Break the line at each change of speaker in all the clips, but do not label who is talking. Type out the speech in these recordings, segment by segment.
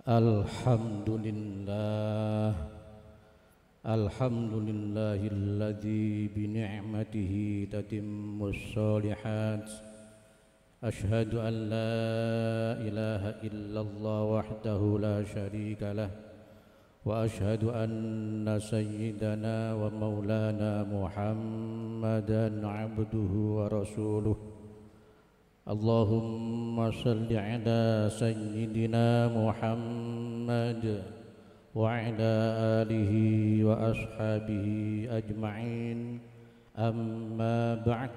Alhamdulillah, alhamdulillahilladzi bini'matihi tatimmus shalihat. Ashhadu an la ilaha illallah wahdahu la syarika lah, wa ashhadu anna sayyidana wa maulana Muhammadan abduhu wa rasuluh. Allahumma salli ala sayyidina Muhammad wa ala alihi wa ashabihi ajma'in. Amma ba'd,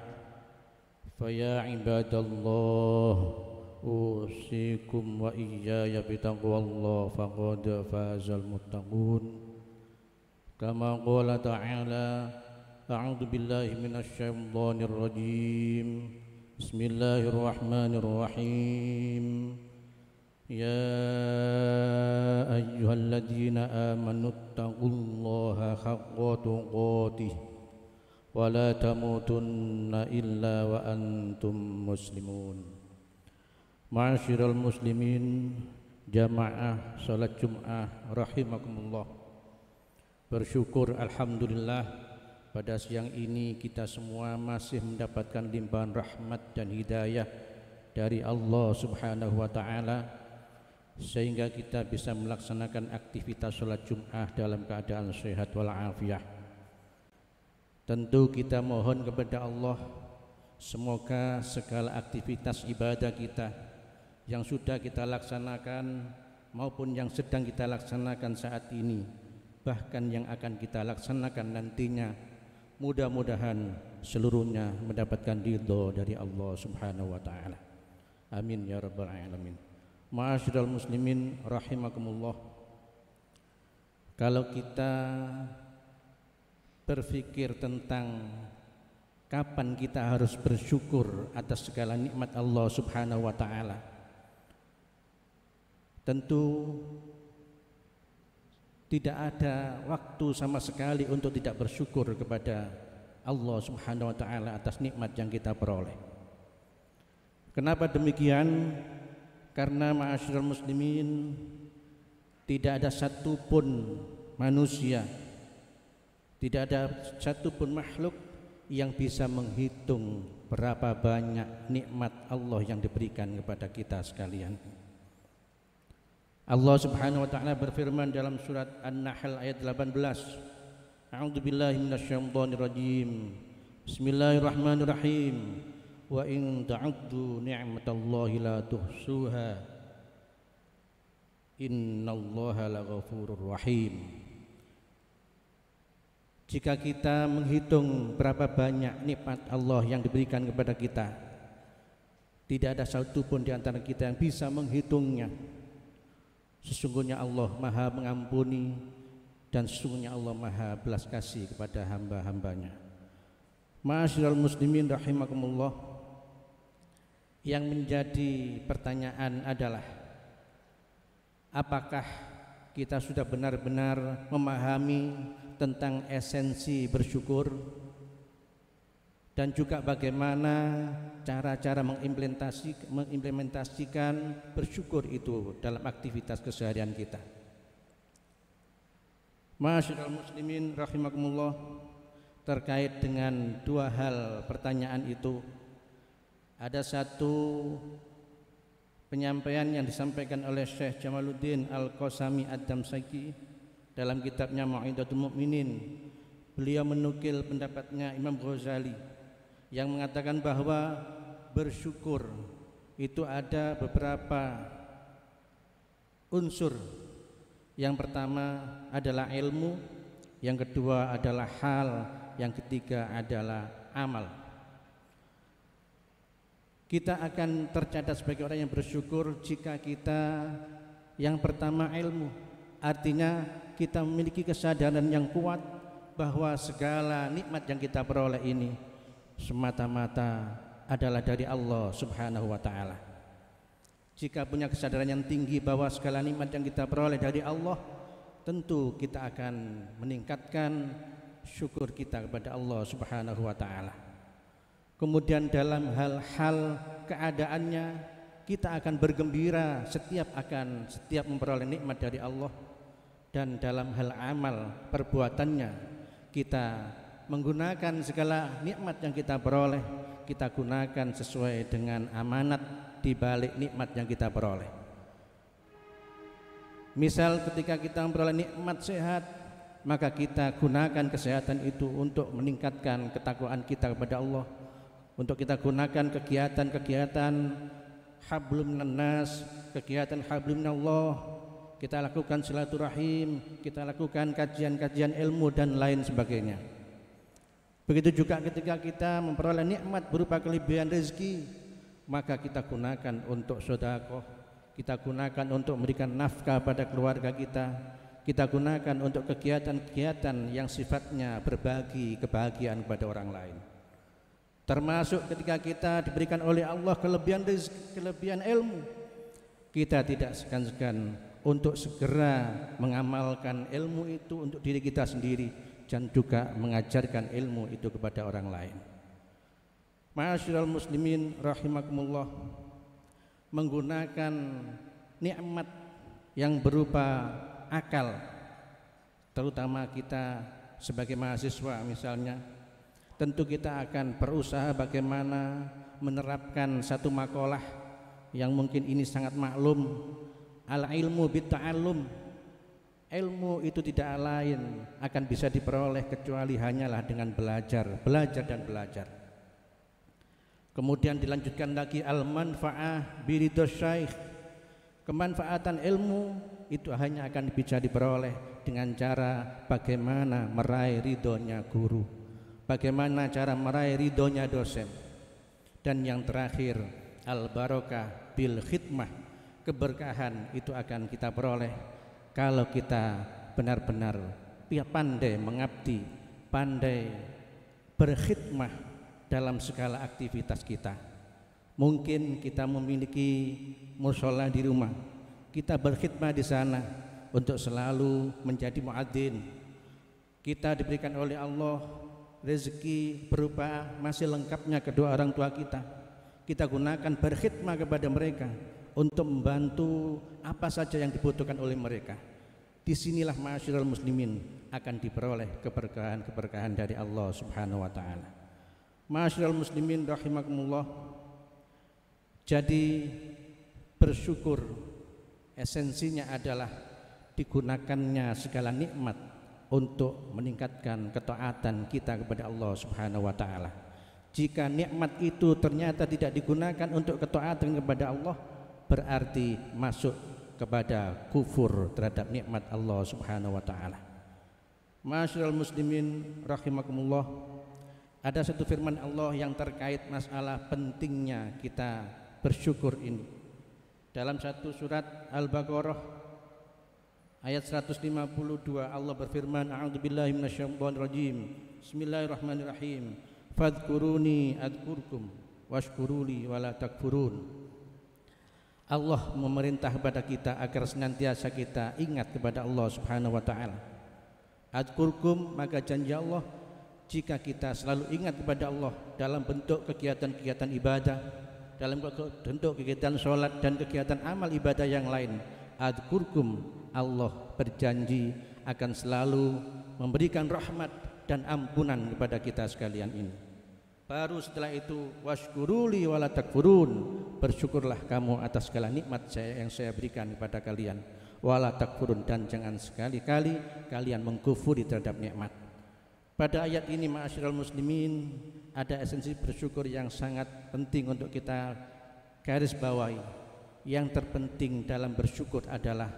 faya ibadallah, usikum wa iyaya bitaqwallah, faqad fazal muttaqun. Kama qala ta'ala, a'udzu billahi minasy syaithanir rajim. Bismillahirrahmanirrahim. Ya ayyuhalladzina amanu taqullaha haqqa tuqatih wa la tamutunna illa wa antum muslimun. Ma'asyiral muslimin, jamaah salat Jumat rahimakumullah. Bersyukur alhamdulillah, pada siang ini kita semua masih mendapatkan limpahan rahmat dan hidayah dari Allah Subhanahu wa ta'ala, sehingga kita bisa melaksanakan aktivitas sholat Jum'ah dalam keadaan sehat walafiat. Tentu kita mohon kepada Allah, semoga segala aktivitas ibadah kita yang sudah kita laksanakan maupun yang sedang kita laksanakan saat ini, bahkan yang akan kita laksanakan nantinya, mudah-mudahan seluruhnya mendapatkan ridho dari Allah Subhanahu wa ta'ala. Amin ya rabbal alamin. Ma'asyiral muslimin rahimakumullah. Kalau kita berpikir tentang kapan kita harus bersyukur atas segala nikmat Allah Subhanahu wa ta'ala, tentu tidak ada waktu sama sekali untuk tidak bersyukur kepada Allah Subhanahu wa ta'ala atas nikmat yang kita peroleh. Kenapa demikian? Karena ma'asyiral muslimin, tidak ada satupun manusia, tidak ada satupun makhluk yang bisa menghitung berapa banyak nikmat Allah yang diberikan kepada kita sekalian. Allah Subhanahu wa ta'ala berfirman dalam surat An-Nahl ayat 18. A'udzu billahi minasyaitonir rajim. Bismillahirrahmanirrahim. Wa in ta'uddu ni'matallahi la tuhsuha. Innallaha laghafurur rahim. Jika kita menghitung berapa banyak nikmat Allah yang diberikan kepada kita, tidak ada satupun di antara kita yang bisa menghitungnya. Sesungguhnya Allah maha mengampuni dan sesungguhnya Allah maha belas kasih kepada hamba-hambanya. Ma'asyiral muslimin rahimakumullah, yang menjadi pertanyaan adalah, apakah kita sudah benar-benar memahami tentang esensi bersyukur, dan juga bagaimana cara-cara mengimplementasikan bersyukur itu dalam aktivitas keseharian kita. Ma'asyiral muslimin rahimakumullah, terkait dengan dua hal pertanyaan itu, ada satu penyampaian yang disampaikan oleh Syekh Jamaluddin Al-Qasami Ad-Damsaki dalam kitabnya Mau'izatul Mu'minin. Beliau menukil pendapatnya Imam Ghazali yang mengatakan bahwa bersyukur itu ada beberapa unsur. Yang pertama adalah ilmu, yang kedua adalah hal, yang ketiga adalah amal. Kita akan tercatat sebagai orang yang bersyukur jika kita yang pertama ilmu, artinya kita memiliki kesadaran yang kuat bahwa segala nikmat yang kita peroleh ini semata-mata adalah dari Allah Subhanahu wa ta'ala. Jika punya kesadaran yang tinggi bahwa segala nikmat yang kita peroleh dari Allah, tentu kita akan meningkatkan syukur kita kepada Allah Subhanahu wa ta'ala. Kemudian dalam hal-hal keadaannya, kita akan bergembira setiap memperoleh nikmat dari Allah, dan dalam hal amal perbuatannya kita menggunakan segala nikmat yang kita peroleh, kita gunakan sesuai dengan amanat di balik nikmat yang kita peroleh. Misal ketika kita memperoleh nikmat sehat, maka kita gunakan kesehatan itu untuk meningkatkan ketakwaan kita kepada Allah, untuk kita gunakan kegiatan-kegiatan hablum minan nas, kegiatan hablum minallah, kita lakukan silaturahim, kita lakukan kajian-kajian ilmu dan lain sebagainya. Begitu juga ketika kita memperoleh nikmat berupa kelebihan rezeki, maka kita gunakan untuk sedekah, kita gunakan untuk memberikan nafkah pada keluarga kita gunakan untuk kegiatan-kegiatan yang sifatnya berbagi kebahagiaan kepada orang lain. Termasuk ketika kita diberikan oleh Allah kelebihan rezeki, kelebihan ilmu, kita tidak segan-segan untuk segera mengamalkan ilmu itu untuk diri kita sendiri dan juga mengajarkan ilmu itu kepada orang lain. Ma'asyiral muslimin rahimakumullah, menggunakan nikmat yang berupa akal, terutama kita sebagai mahasiswa misalnya, tentu kita akan berusaha bagaimana menerapkan satu makalah yang mungkin ini sangat maklum, al ilmu bitta'allum. Ilmu itu tidak lain akan bisa diperoleh kecuali hanyalah dengan belajar dan belajar. Kemudian dilanjutkan lagi al manfaah biridho syaikh. Kemanfaatan ilmu itu hanya akan bisa diperoleh dengan cara bagaimana meraih ridhonya guru, bagaimana cara meraih ridhonya dosen. Dan yang terakhir al barokah bil khidmah, keberkahan itu akan kita peroleh kalau kita benar-benar pandai mengabdi, pandai berkhidmah dalam segala aktivitas kita. Mungkin kita memiliki mushola di rumah, kita berkhidmah di sana untuk selalu menjadi muadzin. Kita diberikan oleh Allah rezeki berupa masih lengkapnya kedua orang tua kita, kita gunakan berkhidmah kepada mereka untuk membantu apa saja yang dibutuhkan oleh mereka. Disinilah ma'asyiral muslimin akan diperoleh keberkahan dari Allah subhanahu wa ta'ala. Ma'asyiral muslimin rahimakumullah, jadi bersyukur esensinya adalah digunakannya segala nikmat untuk meningkatkan ketaatan kita kepada Allah subhanahu wa ta'ala. Jika nikmat itu ternyata tidak digunakan untuk ketaatan kepada Allah, berarti masuk kepada kufur terhadap nikmat Allah subhanahu wa ta'ala. Ma'asyiral muslimin rahimakumullah, ada satu firman Allah yang terkait masalah pentingnya kita bersyukur ini. Dalam satu surat Al-Baqarah ayat 152 Allah berfirman, a'udzubillahi minasyaitonir rajim, bismillahirrahmanirrahim, fadhkuruni adzkurkum washkuruli wala takfurun. Allah memerintah kepada kita agar senantiasa kita ingat kepada Allah subhanahu wa ta'ala. Adzkurkum, maka janji Allah, jika kita selalu ingat kepada Allah dalam bentuk kegiatan-kegiatan ibadah, dalam bentuk kegiatan sholat dan kegiatan amal ibadah yang lain, adzkurkum, Allah berjanji akan selalu memberikan rahmat dan ampunan kepada kita sekalian ini. Baru setelah itu washkuruli wala takfurun, bersyukurlah kamu atas segala nikmat yang saya berikan kepada kalian, wala takfurun, dan jangan sekali-kali kalian mengkufuri terhadap nikmat. Pada ayat ini ma'asyiral muslimin ada esensi bersyukur yang sangat penting untuk kita garis bawahi. Yang terpenting dalam bersyukur adalah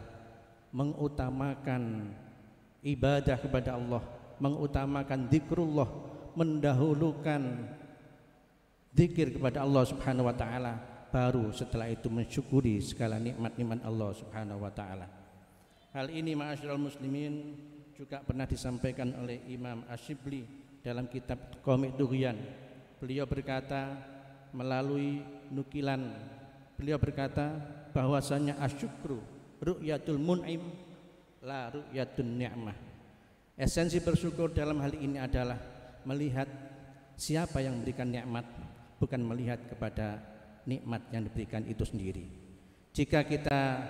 mengutamakan ibadah kepada Allah, mengutamakan zikrullah, mendahulukan zikir kepada Allah subhanahu wa ta'ala, baru setelah itu mensyukuri segala nikmat-nikmat Allah subhanahu wa ta'ala. Hal ini ma'asyiral muslimin juga pernah disampaikan oleh Imam Asyibli dalam kitab Qomik Tughyan. Beliau berkata melalui nukilan, beliau berkata bahwasanya asyukru ru'yatul mun'im la ru'yatun ni'mah. Esensi bersyukur dalam hal ini adalah melihat siapa yang memberikan nikmat, bukan melihat kepada nikmat yang diberikan itu sendiri. Jika kita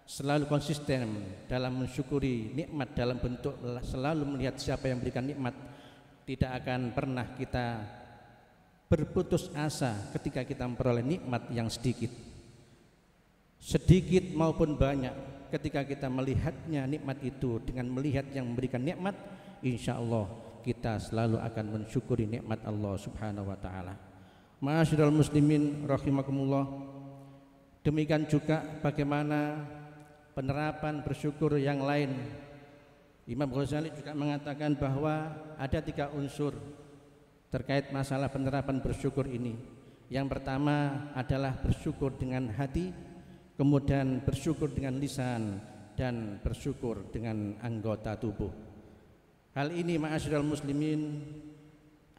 selalu konsisten dalam mensyukuri nikmat dalam bentuk selalu melihat siapa yang memberikan nikmat, tidak akan pernah kita berputus asa ketika kita memperoleh nikmat yang sedikit maupun banyak. Ketika kita melihatnya nikmat itu dengan melihat yang memberikan nikmat, insya Allah kita selalu akan mensyukuri nikmat Allah Subhanahu wa ta'ala. Ma'asyiral muslimin rahimakumullah, demikian juga bagaimana penerapan bersyukur yang lain. Imam Ghazali juga mengatakan bahwa ada 3 unsur terkait masalah penerapan bersyukur ini. Yang pertama adalah bersyukur dengan hati, kemudian bersyukur dengan lisan, dan bersyukur dengan anggota tubuh. Hal ini ma'asyiral muslimin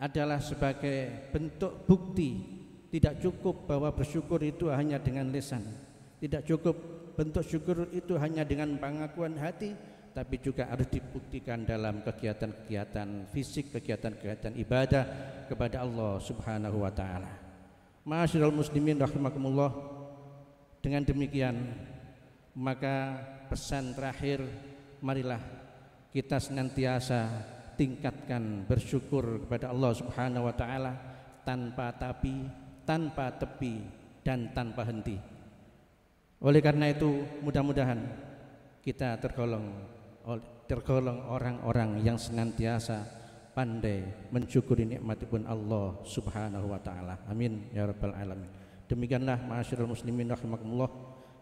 adalah sebagai bentuk bukti tidak cukup bahwa bersyukur itu hanya dengan lisan, tidak cukup bentuk syukur itu hanya dengan pengakuan hati, tapi juga harus dibuktikan dalam kegiatan-kegiatan fisik, kegiatan-kegiatan ibadah kepada Allah Subhanahu wa ta'ala. Ma'asyiral muslimin rahimakumullah, dengan demikian maka pesan terakhir, marilah kita senantiasa tingkatkan bersyukur kepada Allah Subhanahu wa ta'ala tanpa tepi dan tanpa henti. Oleh karena itu mudah-mudahan kita tergolong orang-orang yang senantiasa pandai mensyukuri nikmatipun Allah Subhanahu wa ta'ala. Amin ya rabbal alamin. Demikianlah ma'asyiral muslimin rahimakumullah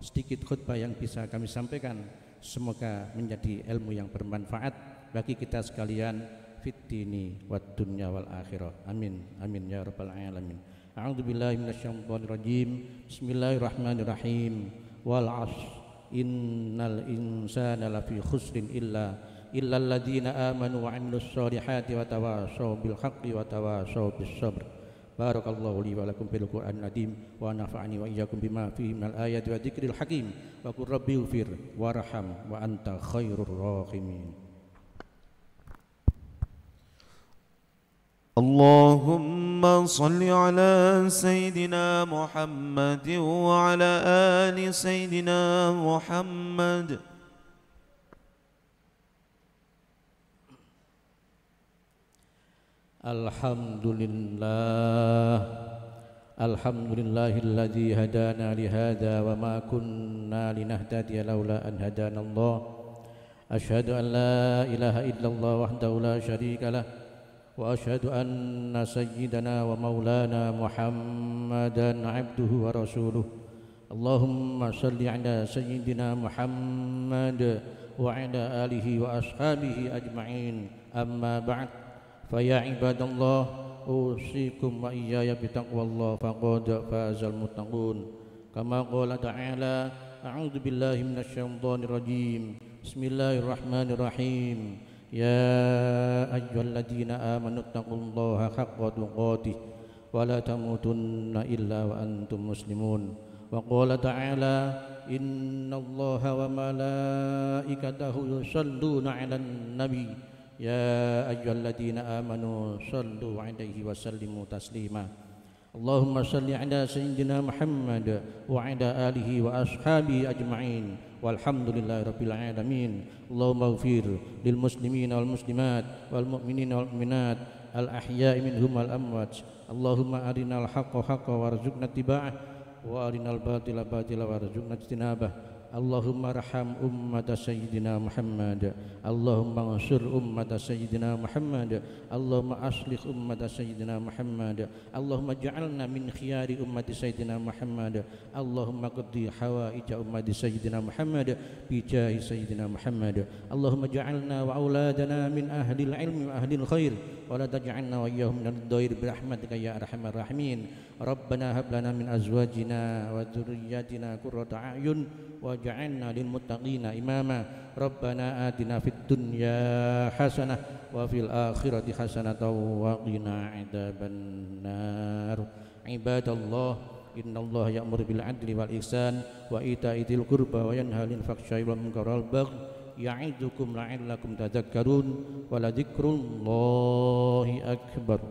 sedikit khutbah yang bisa kami sampaikan. Semoga menjadi ilmu yang bermanfaat bagi kita sekalian fid dini wad dunya wal akhirah. Amin amin ya rabbal alamin. A'udzubillahi minasyaitonir rajim. Bismillahirrahmanirrahim. Wal 'ashr innal insana lafi khusrin illa alladziina aamanu wa 'amilus shalihaati wa tawashaw bil haqqi wa tawashaw bis sabr. Barakallahu li wa lakum fil Qur'anil azim wa nafa'ani wa iyyakum bima fihi minal ayati wa dzikril hakim wa qur rabbighfir warham wa anta khairur rahimin.
Allahumma salli ala Sayyidina Muhammad wa ala ali Sayyidina Muhammad.
Alhamdulillahilladzi hadana li hadza wa ma kunna linahtadiya laula an hadana Allah. Asyhadu an la ilaha illallah wahdahu la syarika lah wa asyhadu anna sayyidana wa maulana Muhammadan abduhu wa rasuluh. Allahumma salli ala sayyidina Muhammad wa ala alihi wa ashabihi ajma'in. Amma ba'd, fa ya ibadallah, usikum wa iyaya bitaqwallah faqad fazal muttaqun. Kama qala ta'ala, a'udzu billahi minasyaitonir rajim. Bismillahirrahmanirrahim. Ya ayyuhalladzina amanu taqullaha haqqa tuqatih wa la tamutunna illa wa antum muslimun. Wa qala ta'ala, innallaha wa malaikatahu yusholluna 'alan nabi ya ayyuhalladzina amanu shallu 'alaihi wa sallimu taslima. Allahumma shalli 'ala sayyidina Muhammad wa 'ala alihi wa ashabihi ajma'in walhamdulillahi rabbil alamin. Allahumma ighfir lil muslimina wal muslimat wal mu'minina wal mu'minat al ahya'i minhum wal amwat. Allahumma arinal haqqa haqqan warzuqna ittiba'ah wa arinal batila batila warzuqna ijtinabah. Allahumma arham ummata sayyidina Muhammad. Allahumma ansur ummata sayyidina Muhammad. Allahumma aslih ummata sayyidina Muhammad. Allahumma ja'alna min khiyari ummati sayyidina Muhammad. Allahumma qaddi hawaija ummati sayyidina Muhammad bi jahi sayyidina Muhammad. Allahumma ja'alna wa auladana min ahlil ilmi wa ahlil khair wa la taj'alna wa iyyahum minad dhair bi rahmatika ya arhamar rahimin. Rabbana hab lana min azwajina wa dhurriyyatina qurrata a'yun waj'alna lil muttaqina imama. Rabbana atina fid dunya hasanah wa fil akhirati hasanah wa qina adzabannar. Ibadallah, innallaha ya'muru bil 'adli wal ihsan wa ita'i dzil qurba wa yanha 'anil fahsya'i wal munkari wal baghi ya'idukum la'allakum tadhakkarun wa la dzikrullahi akbar.